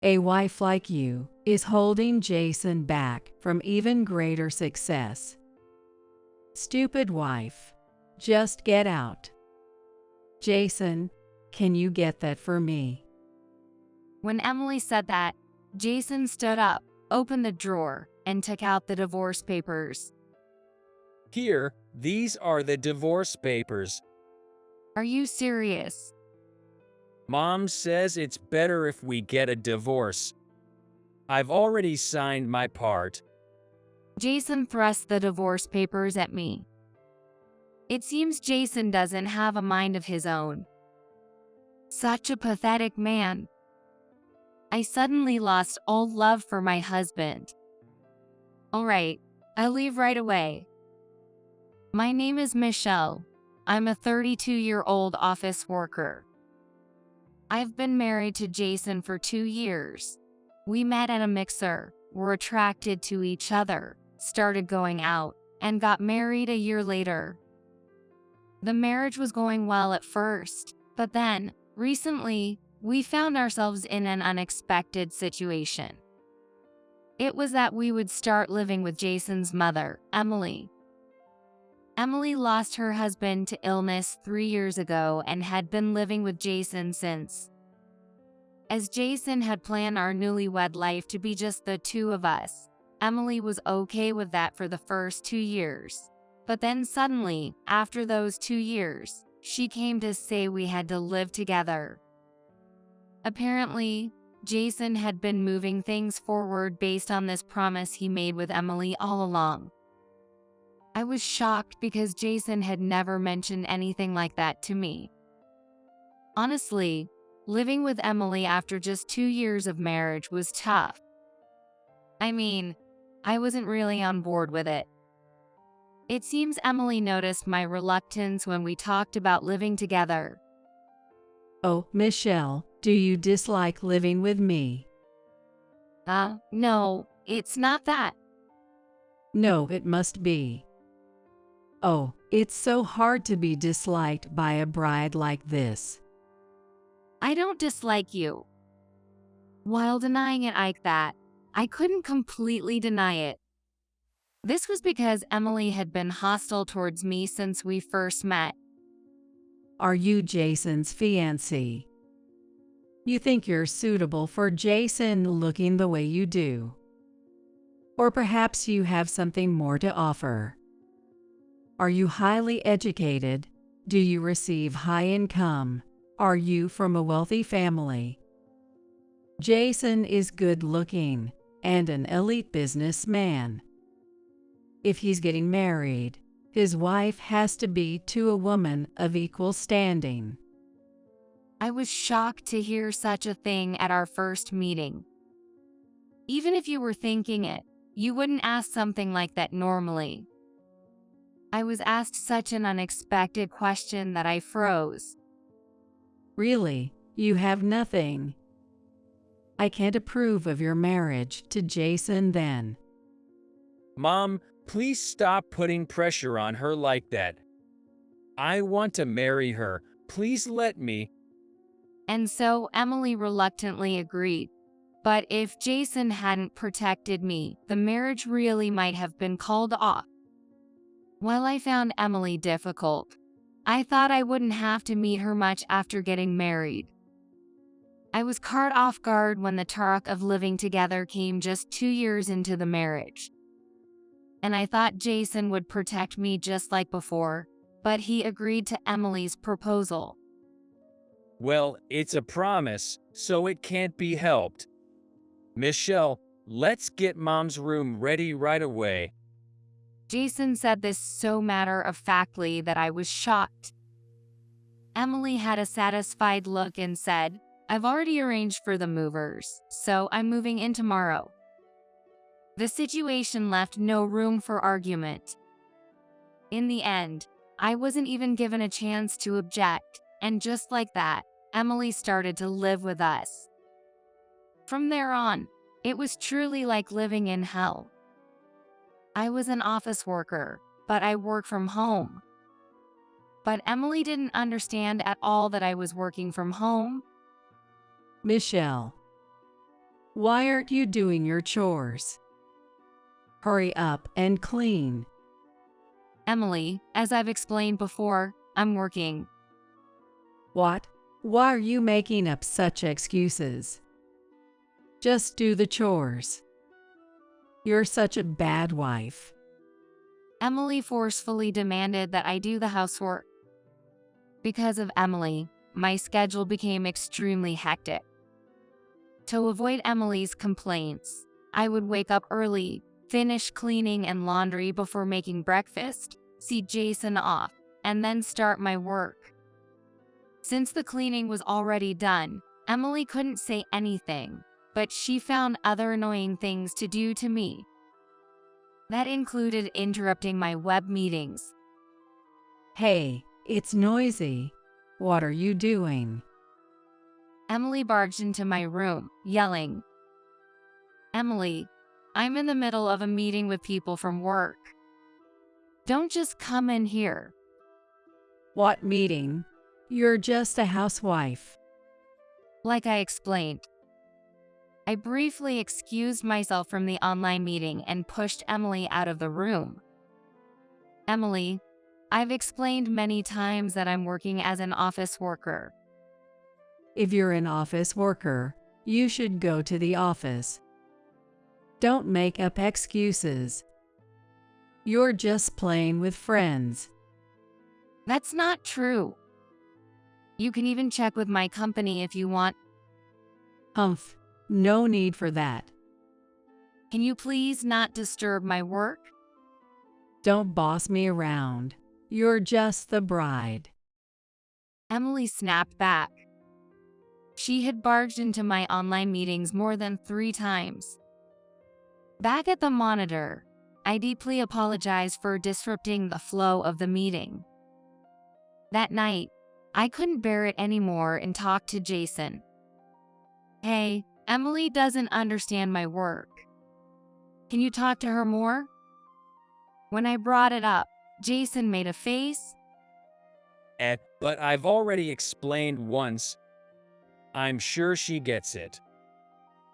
A wife like you is holding Jason back from even greater success. Stupid wife. Just get out. Jason, can you get that for me? When Emily said that, Jason stood up, opened the drawer, and took out the divorce papers. Here, these are the divorce papers. Are you serious? Mom says it's better if we get a divorce. I've already signed my part. Jason thrust the divorce papers at me. It seems Jason doesn't have a mind of his own. Such a pathetic man. I suddenly lost all love for my husband. All right, I'll leave right away. My name is Michelle. I'm a 32-year-old office worker. I've been married to Jason for 2 years. We met at a mixer, were attracted to each other, started going out, and got married a year later. The marriage was going well at first, but then, recently, we found ourselves in an unexpected situation. It was that we would start living with Jason's mother, Emily. Emily lost her husband to illness 3 years ago and had been living with Jason since. As Jason had planned our newlywed life to be just the two of us, Emily was okay with that for the first 2 years. But then suddenly, after those 2 years, she came to say we had to live together. Apparently, Jason had been moving things forward based on this promise he made with Emily all along. I was shocked because Jason had never mentioned anything like that to me. Honestly, living with Emily after just 2 years of marriage was tough. I mean, I wasn't really on board with it. It seems Emily noticed my reluctance when we talked about living together. Oh, Michelle, do you dislike living with me? No, it's not that. No, it must be. Oh, it's so hard to be disliked by a bride like this. I don't dislike you. While denying it like that, I couldn't completely deny it. This was because Emily had been hostile towards me since we first met. Are you Jason's fiancé? You think you're suitable for Jason looking the way you do? Or perhaps you have something more to offer? Are you highly educated? Do you receive high income? Are you from a wealthy family? Jason is good looking and an elite businessman. If he's getting married, his wife has to be to a woman of equal standing. I was shocked to hear such a thing at our first meeting. Even if you were thinking it, you wouldn't ask something like that normally. I was asked such an unexpected question that I froze. Really, you have nothing? I can't approve of your marriage to Jason then. Mom, please stop putting pressure on her like that. I want to marry her. Please let me. And so Emily reluctantly agreed. But if Jason hadn't protected me, the marriage really might have been called off. While I found Emily difficult, I thought I wouldn't have to meet her much after getting married. I was caught off guard when the talk of living together came just 2 years into the marriage. And I thought Jason would protect me just like before, but he agreed to Emily's proposal. Well, it's a promise, so it can't be helped. Michelle, let's get Mom's room ready right away. Jason said this so matter-of-factly that I was shocked. Emily had a satisfied look and said, "I've already arranged for the movers, so I'm moving in tomorrow." The situation left no room for argument. In the end, I wasn't even given a chance to object, and just like that, Emily started to live with us. From there on, it was truly like living in hell. I was an office worker, but I worked from home. But Emily didn't understand at all that I was working from home. Michelle, why aren't you doing your chores? Hurry up and clean. Emily, as I've explained before, I'm working. What? Why are you making up such excuses? Just do the chores. You're such a bad wife. Emily forcefully demanded that I do the housework. Because of Emily, my schedule became extremely hectic. To avoid Emily's complaints, I would wake up early, finish cleaning and laundry before making breakfast, see Jason off, and then start my work. Since the cleaning was already done, Emily couldn't say anything, but she found other annoying things to do to me. That included interrupting my web meetings. Hey, it's noisy. What are you doing? Emily barged into my room, yelling, "Emily, I'm in the middle of a meeting with people from work. Don't just come in here." What meeting? You're just a housewife. Like I explained, I briefly excused myself from the online meeting and pushed Emily out of the room. "Emily, I've explained many times that I'm working as an office worker." If you're an office worker, you should go to the office. Don't make up excuses. You're just playing with friends. That's not true. You can even check with my company if you want. Humph, no need for that. Can you please not disturb my work? Don't boss me around. You're just the bride. Emily snapped back. She had barged into my online meetings more than 3 times. Back at the monitor, I deeply apologized for disrupting the flow of the meeting. That night, I couldn't bear it anymore and talked to Jason. "Hey, Emily doesn't understand my work. Can you talk to her more?" When I brought it up, Jason made a face. But I've already explained once. I'm sure she gets it.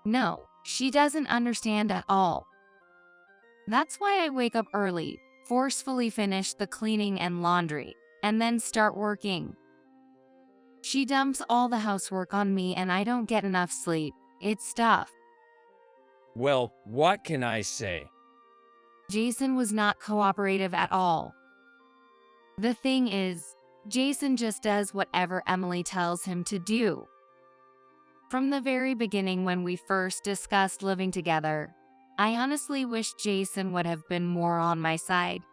"No, she doesn't understand at all. That's why I wake up early, forcefully finish the cleaning and laundry, and then start working. She dumps all the housework on me and I don't get enough sleep. It's tough." Well, what can I say? Jason was not cooperative at all. The thing is, Jason just does whatever Emily tells him to do. From the very beginning when we first discussed living together, I honestly wish Jason would have been more on my side.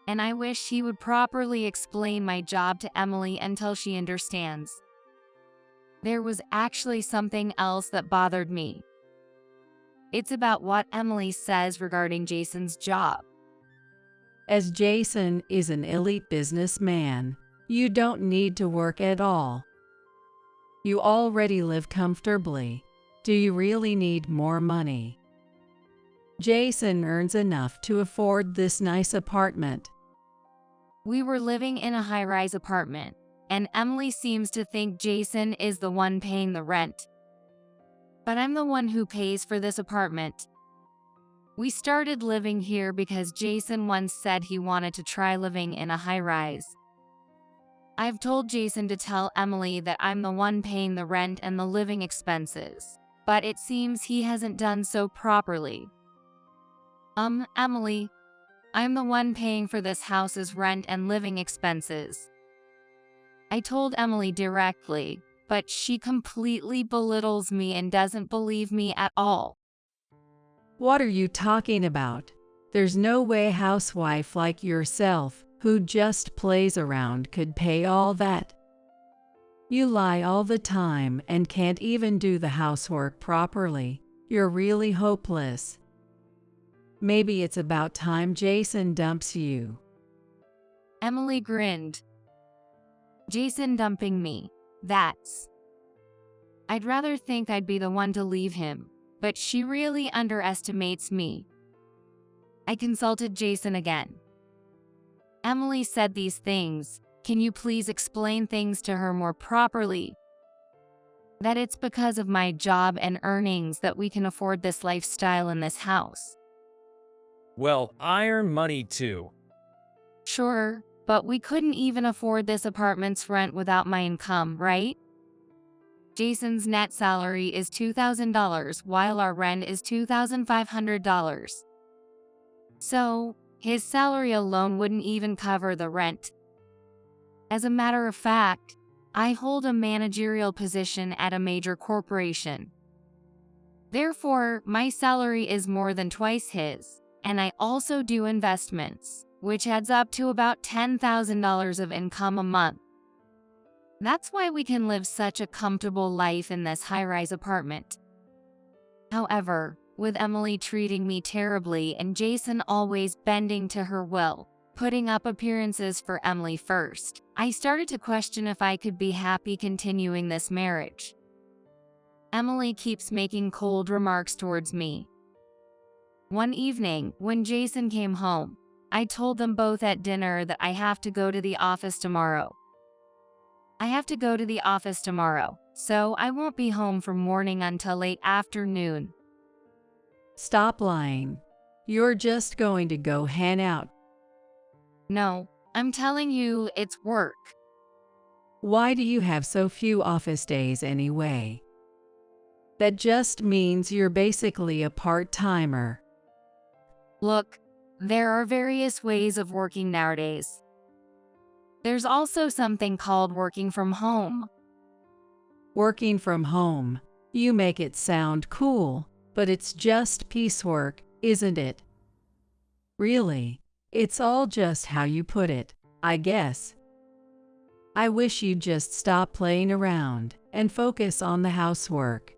And I wish he would properly explain my job to Emily until she understands. There was actually something else that bothered me. It's about what Emily says regarding Jason's job. As Jason is an elite businessman, you don't need to work at all. You already live comfortably. Do you really need more money? Jason earns enough to afford this nice apartment. We were living in a high-rise apartment, and Emily seems to think Jason is the one paying the rent. But I'm the one who pays for this apartment. We started living here because Jason once said he wanted to try living in a high-rise. I've told Jason to tell Emily that I'm the one paying the rent and the living expenses, but it seems he hasn't done so properly. Emily, I'm the one paying for this house's rent and living expenses." I told Emily directly, but she completely belittles me and doesn't believe me at all. What are you talking about? There's no way a housewife like yourself, who just plays around, could pay all that. You lie all the time and can't even do the housework properly. You're really hopeless. Maybe it's about time Jason dumps you. Emily grinned. "Jason dumping me, that's... I'd rather think I'd be the one to leave him, but she really underestimates me." I consulted Jason again. "Emily said these things. Can you please explain things to her more properly?" that it's because of my job and earnings that we can afford this lifestyle in this house. Well, I earn money too. Sure, but we couldn't even afford this apartment's rent without my income, right? Jason's net salary is $2,000 while our rent is $2,500. So, his salary alone wouldn't even cover the rent. As a matter of fact, I hold a managerial position at a major corporation. Therefore, my salary is more than twice his, and I also do investments, which adds up to about $10,000 of income a month. That's why we can live such a comfortable life in this high-rise apartment. However, with Emily treating me terribly and Jason always bending to her will, putting up appearances for Emily first, I started to question if I could be happy continuing this marriage. Emily keeps making cold remarks towards me. One evening, when Jason came home, I told them both at dinner that I have to go to the office tomorrow. So I won't be home from morning until late afternoon. Stop lying. You're just going to go hang out. No, I'm telling you, it's work. Why do you have so few office days anyway? That just means you're basically a part-timer. Look, there are various ways of working nowadays. There's also something called working from home. Working from home. You make it sound cool, but it's just piecework, isn't it? Really, it's all just how you put it, I guess. I wish you'd just stop playing around and focus on the housework.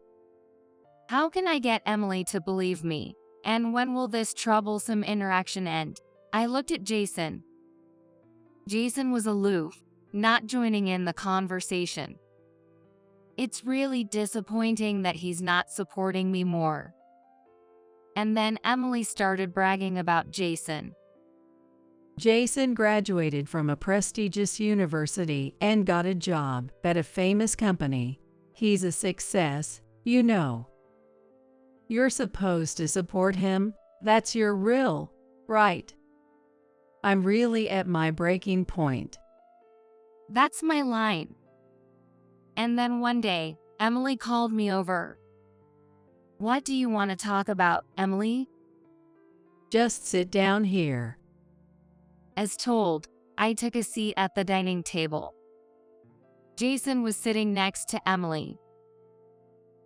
How can I get Emily to believe me? And when will this troublesome interaction end? I looked at Jason. Jason was aloof, not joining in the conversation. It's really disappointing that he's not supporting me more. And then Emily started bragging about Jason. Jason graduated from a prestigious university and got a job at a famous company. He's a success, you know. You're supposed to support him. That's your role, right? I'm really at my breaking point. That's my line. And then one day, Emily called me over. What do you want to talk about, Emily? Just sit down here. As told, I took a seat at the dining table. Jason was sitting next to Emily.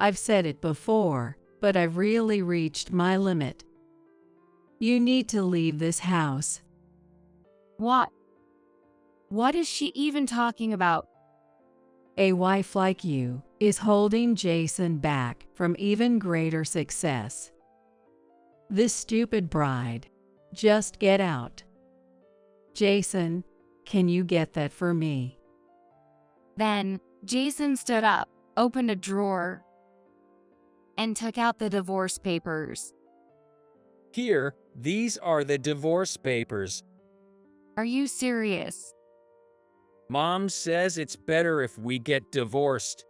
I've said it before, but I've really reached my limit. You need to leave this house. What? What is she even talking about? A wife like you is holding Jason back from even greater success. This stupid bride. Just get out. Jason, can you get that for me? Then, Jason stood up, opened a drawer, and took out the divorce papers. Here, these are the divorce papers. Are you serious? Mom says it's better if we get divorced.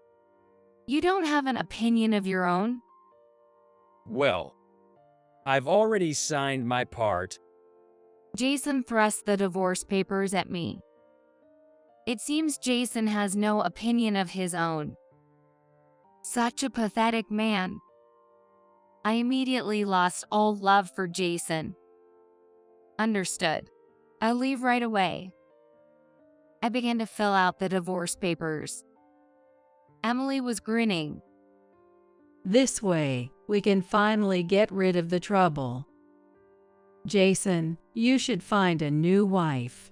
You don't have an opinion of your own? Well, I've already signed my part. Jason thrust the divorce papers at me. It seems Jason has no opinion of his own. Such a pathetic man. I immediately lost all love for Jason. Understood. I'll leave right away. I began to fill out the divorce papers. Emily was grinning. This way, we can finally get rid of the trouble. Jason, you should find a new wife.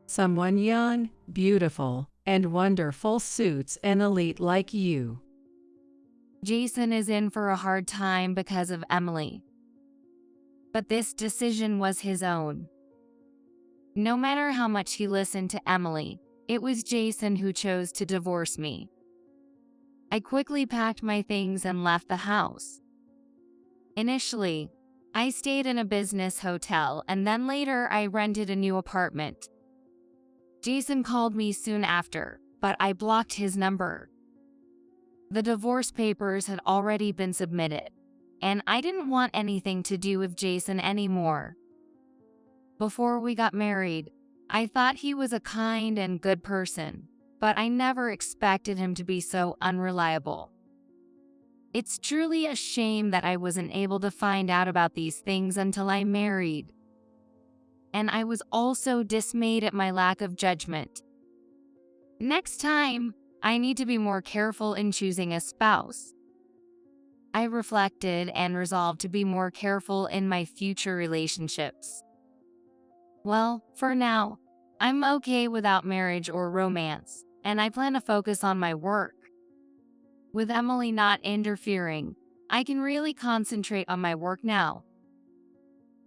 Someone young, beautiful, and wonderful suits an elite like you. Jason is in for a hard time because of Emily. But this decision was his own. No matter how much he listened to Emily, it was Jason who chose to divorce me. I quickly packed my things and left the house. Initially, I stayed in a business hotel and then later I rented a new apartment. Jason called me soon after, but I blocked his number. The divorce papers had already been submitted, and I didn't want anything to do with Jason anymore. Before we got married, I thought he was a kind and good person, but I never expected him to be so unreliable. It's truly a shame that I wasn't able to find out about these things until I married. And I was also dismayed at my lack of judgment. Next time, I need to be more careful in choosing a spouse. I reflected and resolved to be more careful in my future relationships. Well, for now, I'm okay without marriage or romance, and I plan to focus on my work. With Emily not interfering, I can really concentrate on my work now.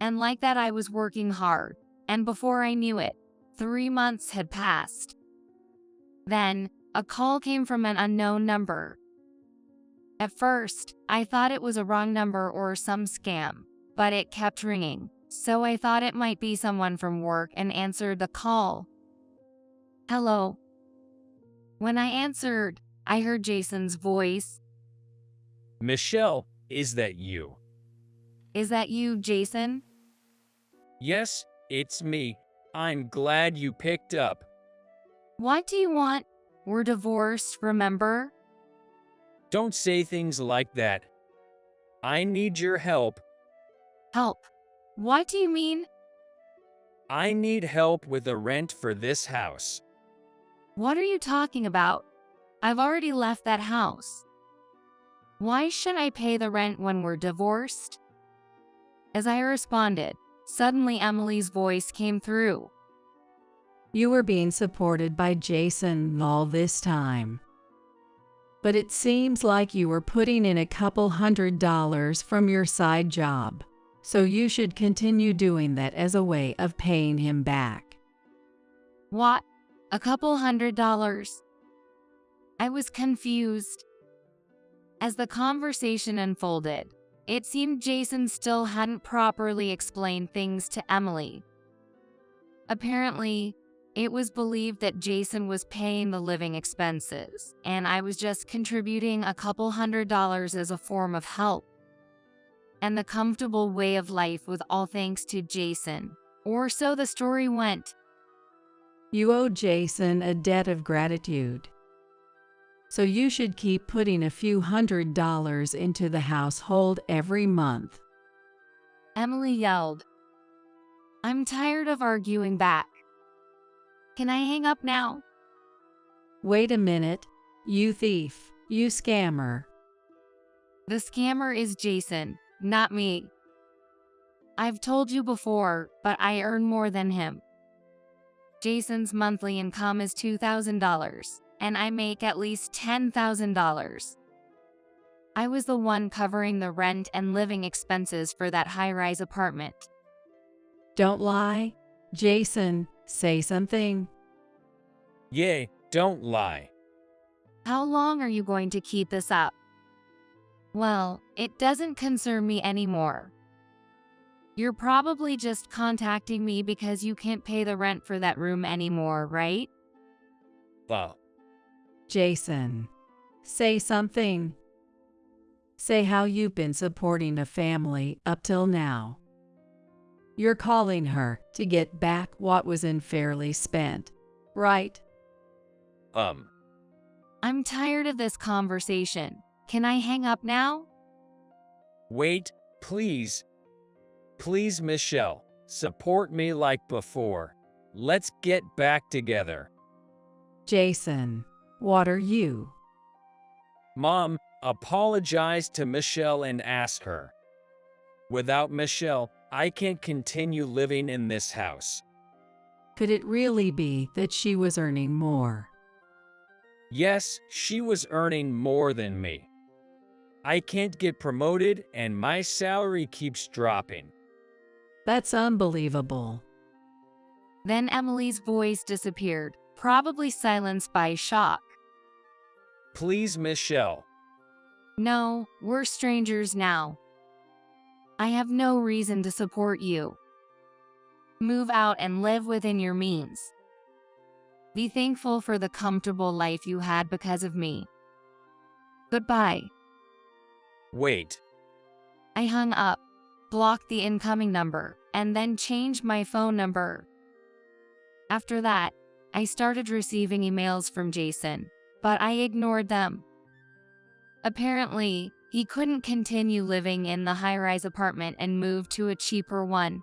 And like that, I was working hard, and before I knew it, 3 months had passed. Then, a call came from an unknown number. At first, I thought it was a wrong number or some scam, but it kept ringing, so I thought it might be someone from work and answered the call. Hello. When I answered, I heard Jason's voice. Michelle, is that you? Is that you, Jason? Yes, it's me. I'm glad you picked up. What do you want? We're divorced, remember? Don't say things like that. I need your help. Help. What do you mean? I need help with the rent for this house. What are you talking about? I've already left that house. Why should I pay the rent when we're divorced? As I responded, suddenly Emily's voice came through. You were being supported by Jason all this time. But it seems like you were putting in a couple $100 from your side job, so you should continue doing that as a way of paying him back. What? A couple $100? I was confused. As the conversation unfolded, it seemed Jason still hadn't properly explained things to Emily. Apparently, it was believed that Jason was paying the living expenses, and I was just contributing a couple $100 as a form of help. And the comfortable way of life was all thanks to Jason, or so the story went. You owe Jason a debt of gratitude. So you should keep putting a few $100s into the household every month. Emily yelled. I'm tired of arguing back. Can I hang up now? Wait a minute, you thief, you scammer. The scammer is Jason, not me. I've told you before, but I earn more than him. Jason's monthly income is $2,000, and I make at least $10,000. I was the one covering the rent and living expenses for that high-rise apartment. Don't lie. Jason, say something. Yay, don't lie. How long are you going to keep this up? Well, it doesn't concern me anymore. You're probably just contacting me because you can't pay the rent for that room anymore, right? Well, Jason, say something. Say how you've been supporting a family up till now. You're calling her to get back what was unfairly spent, right? I'm tired of this conversation. Can I hang up now? Wait, please. Please, Michelle, support me like before. Let's get back together. Jason, what are you? Mom, apologize to Michelle and ask her. Without Michelle, I can't continue living in this house. Could it really be that she was earning more? Yes, she was earning more than me. I can't get promoted and my salary keeps dropping. That's unbelievable. Then Emily's voice disappeared, probably silenced by shock. Please, Michelle. No, we're strangers now. I have no reason to support you. Move out and live within your means. Be thankful for the comfortable life you had because of me. Goodbye. Wait. I hung up, blocked the incoming number, and then changed my phone number. After that, I started receiving emails from Jason, but I ignored them. Apparently, he couldn't continue living in the high-rise apartment and moved to a cheaper one.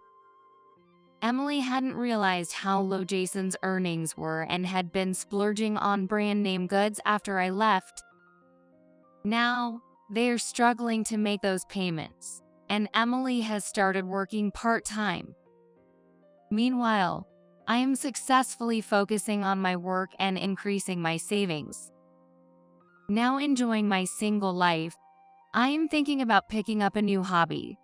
Emily hadn't realized how low Jason's earnings were and had been splurging on brand-name goods after I left. Now, they're struggling to make those payments, and Emily has started working part-time. Meanwhile, I am successfully focusing on my work and increasing my savings. Now enjoying my single life, I am thinking about picking up a new hobby.